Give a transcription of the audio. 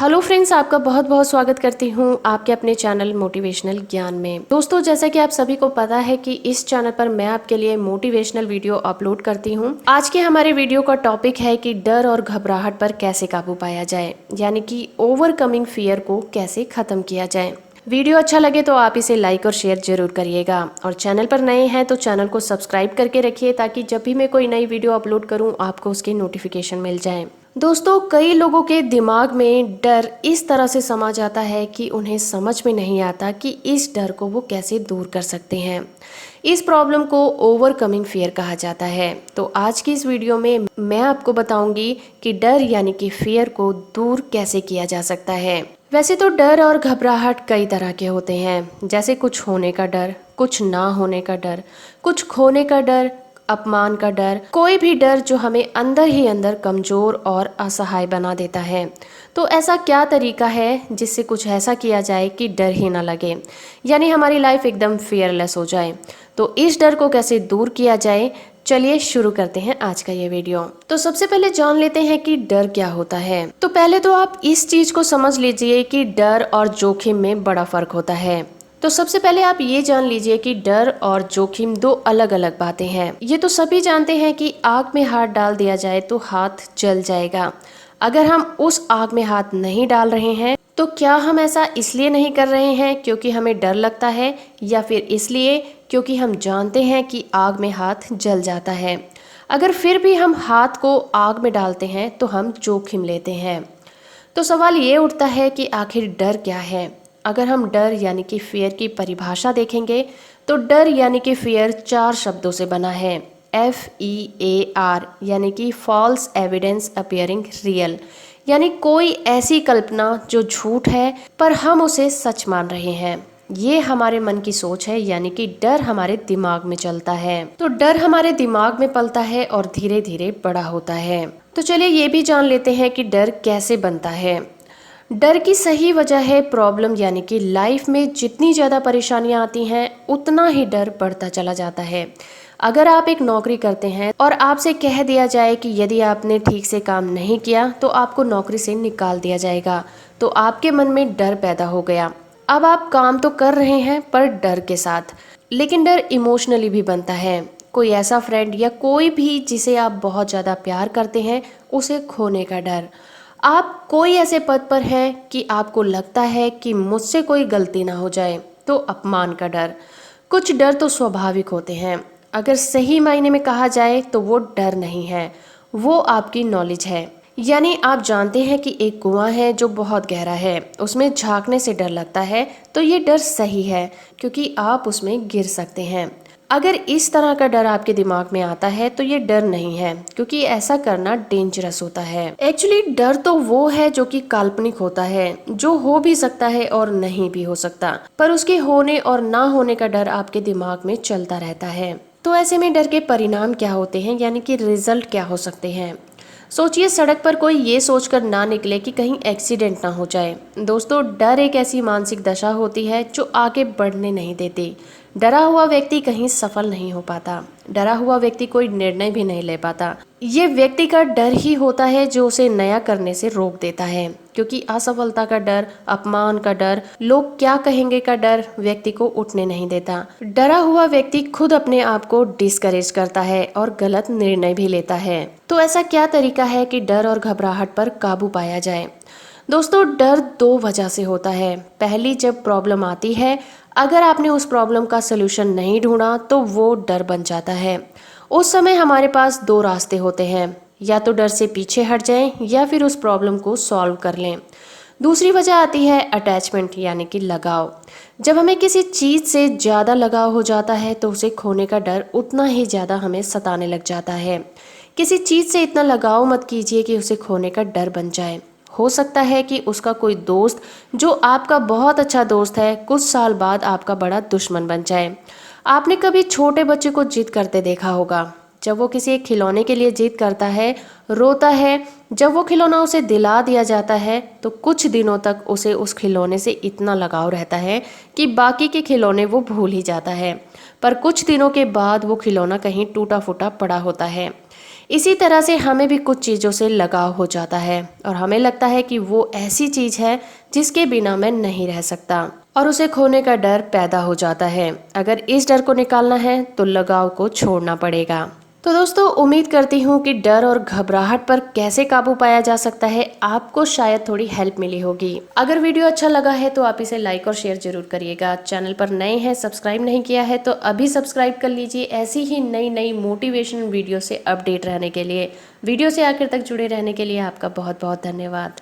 Hello friends, आपका बहुत बहुत स्वागत करती हूँ आपके अपने चैनल मोटिवेशनल ज्ञान में। दोस्तों, जैसा कि आप सभी को पता है कि इस चैनल पर मैं आपके लिए मोटिवेशनल वीडियो अपलोड करती हूँ। आज के हमारे वीडियो का टॉपिक है कि डर और घबराहट पर कैसे काबू पाया जाए, यानी कि ओवरकमिंग फियर को कैसे खत्म किया जाए। वीडियो अच्छा लगे तो आप इसे लाइक और शेयर जरूर करिएगा, और चैनल पर नए हैं तो चैनल को सब्सक्राइब करके रखिए ताकि जब भी मैं कोई नई वीडियो अपलोड करूं आपको उसकी नोटिफिकेशन मिल जाए। दोस्तों, कई लोगों के दिमाग में डर इस तरह से समा जाता है कि उन्हें समझ में नहीं आता कि इस डर को वो कैसे दूर कर सकते हैं। इस प्रॉब्लम को ओवरकमिंग फियर कहा जाता है। तो आज की इस वीडियो में मैं आपको बताऊंगी कि डर यानी कि फियर को दूर कैसे किया जा सकता है। वैसे तो डर और घबराहट कई तरह के होते हैं, जैसे कुछ होने का डर, कुछ ना होने का डर, कुछ खोने का डर, अपमान का डर, कोई भी डर जो हमें अंदर ही अंदर कमजोर और असहाय बना देता है। तो ऐसा क्या तरीका है जिससे कुछ ऐसा किया जाए कि डर ही ना लगे, यानी हमारी लाइफ एकदम फियरलेस हो जाए। तो इस डर को कैसे दूर किया जाए, चलिए शुरू करते हैं आज का ये वीडियो। तो सबसे पहले जान लेते हैं कि डर क्या होता है। तो पहले तो आप इस चीज को समझ लीजिए कि डर और जोखिम में बड़ा फर्क होता है। तो सबसे पहले आप ये जान लीजिए कि डर और जोखिम दो अलग अलग बातें हैं। ये तो सभी जानते हैं कि आग में हाथ डाल दिया जाए तो हाथ जल जाएगा। अगर हम उस आग में हाथ नहीं डाल रहे हैं तो क्या हम ऐसा इसलिए नहीं कर रहे हैं क्योंकि हमें डर लगता है, या फिर इसलिए क्योंकि हम जानते हैं कि आग में हाथ जल जाता है। अगर फिर भी हम हाथ को आग में डालते हैं तो हम जोखिम लेते हैं। तो सवाल ये उठता है कि आखिर डर क्या है। अगर हम डर यानी कि फियर की परिभाषा देखेंगे तो डर यानी कि फियर 4 शब्दों से बना है। FEAR यानी कि फॉल्स एविडेंस अपियरिंग रियल, यानी कोई ऐसी कल्पना जो झूठ है पर हम उसे सच मान रहे हैं। ये हमारे मन की सोच है, यानी कि डर हमारे दिमाग में चलता है। तो डर हमारे दिमाग में पलता है और धीरे धीरे बड़ा होता है। तो चलिए ये भी जान लेते हैं कि डर कैसे बनता है। डर की सही वजह है प्रॉब्लम, यानी कि लाइफ में जितनी ज़्यादा परेशानियां आती हैं उतना ही डर बढ़ता चला जाता है। अगर आप एक नौकरी करते हैं और आपसे कह दिया जाए कि यदि आपने ठीक से काम नहीं किया तो आपको नौकरी से निकाल दिया जाएगा, तो आपके मन में डर पैदा हो गया। अब आप काम तो कर रहे हैं पर डर के साथ। लेकिन डर इमोशनली भी बनता है। कोई ऐसा फ्रेंड या कोई भी जिसे आप बहुत ज़्यादा प्यार करते हैं उसे खोने का डर। आप कोई ऐसे पद पर हैं कि आपको लगता है कि मुझसे कोई गलती ना हो जाए, तो अपमान का डर। कुछ डर तो स्वाभाविक होते हैं, अगर सही मायने में कहा जाए तो वो डर नहीं है, वो आपकी नॉलेज है। यानी आप जानते हैं कि एक कुआं है जो बहुत गहरा है, उसमें झांकने से डर लगता है, तो ये डर सही है क्योंकि आप उसमें गिर सकते हैं। अगर इस तरह का डर आपके दिमाग में आता है तो ये डर नहीं है, क्योंकि ऐसा करना डेंजरस होता है। एक्चुअली डर तो वो है जो कि काल्पनिक होता है, जो हो भी सकता है और नहीं भी हो सकता, पर उसके होने और ना होने का डर आपके दिमाग में चलता रहता है। तो ऐसे में डर के परिणाम क्या होते हैं, यानी कि रिजल्ट क्या हो सकते हैं। सोचिए, सड़क पर कोई ये सोचकर ना निकले कि कहीं एक्सीडेंट ना हो जाए। दोस्तों, डर एक ऐसी मानसिक दशा होती है जो आगे बढ़ने नहीं देती। डरा हुआ व्यक्ति कहीं सफल नहीं हो पाता, डरा हुआ व्यक्ति कोई निर्णय भी नहीं ले पाता। ये व्यक्ति का डर ही होता है जो उसे नया करने से रोक देता है, क्योंकि असफलता का डर, अपमान का डर, लोग क्या कहेंगे का डर व्यक्ति को उठने नहीं देता। डरा हुआ व्यक्ति खुद अपने आप को डिस्करेज करता है और गलत निर्णय भी लेता है। तो ऐसा क्या तरीका है कि डर और घबराहट पर काबू पाया जाए। दोस्तों, डर 2 वजह से होता है। पहली, जब प्रॉब्लम आती है, अगर आपने उस प्रॉब्लम का सलूशन नहीं ढूंढा तो वो डर बन जाता है। उस समय हमारे पास 2 रास्ते होते हैं, या तो डर से पीछे हट जाएं या फिर उस प्रॉब्लम को सॉल्व कर लें। दूसरी वजह आती है अटैचमेंट, यानी कि लगाव। जब हमें किसी चीज से ज्यादा लगाव हो जाता है तो उसे खोने का डर उतना ही ज्यादा हमें सताने लग जाता है। किसी चीज से इतना लगाव मत कीजिए कि उसे खोने का डर बन जाए। हो सकता है कि उसका कोई दोस्त जो आपका बहुत अच्छा दोस्त है कुछ साल बाद आपका बड़ा दुश्मन बन जाए। आपने कभी छोटे बच्चे को जिद करते देखा होगा। जब वो किसी एक खिलौने के लिए जिद करता है, रोता है, जब वो खिलौना उसे दिला दिया जाता है तो कुछ दिनों तक उसे उस खिलौने से इतना लगाव रहता है कि बाकी के खिलौने वो भूल ही जाता है। पर कुछ दिनों के बाद वो खिलौना कहीं टूटा फूटा पड़ा होता है। इसी तरह से हमें भी कुछ चीज़ों से लगाव हो जाता है और हमें लगता है कि वो ऐसी चीज़ है जिसके बिना मैं नहीं रह सकता और उसे खोने का डर पैदा हो जाता है। अगर इस डर को निकालना है तो लगाव को छोड़ना पड़ेगा। तो दोस्तों, उम्मीद करती हूँ कि डर और घबराहट पर कैसे काबू पाया जा सकता है आपको शायद थोड़ी हेल्प मिली होगी। अगर वीडियो अच्छा लगा है तो आप इसे लाइक और शेयर जरूर करिएगा। चैनल पर नए हैं, सब्सक्राइब नहीं किया है तो अभी सब्सक्राइब कर लीजिए ऐसी ही नई नई मोटिवेशनल वीडियो से अपडेट रहने के लिए। वीडियो से आखिर तक जुड़े रहने के लिए आपका बहुत बहुत धन्यवाद।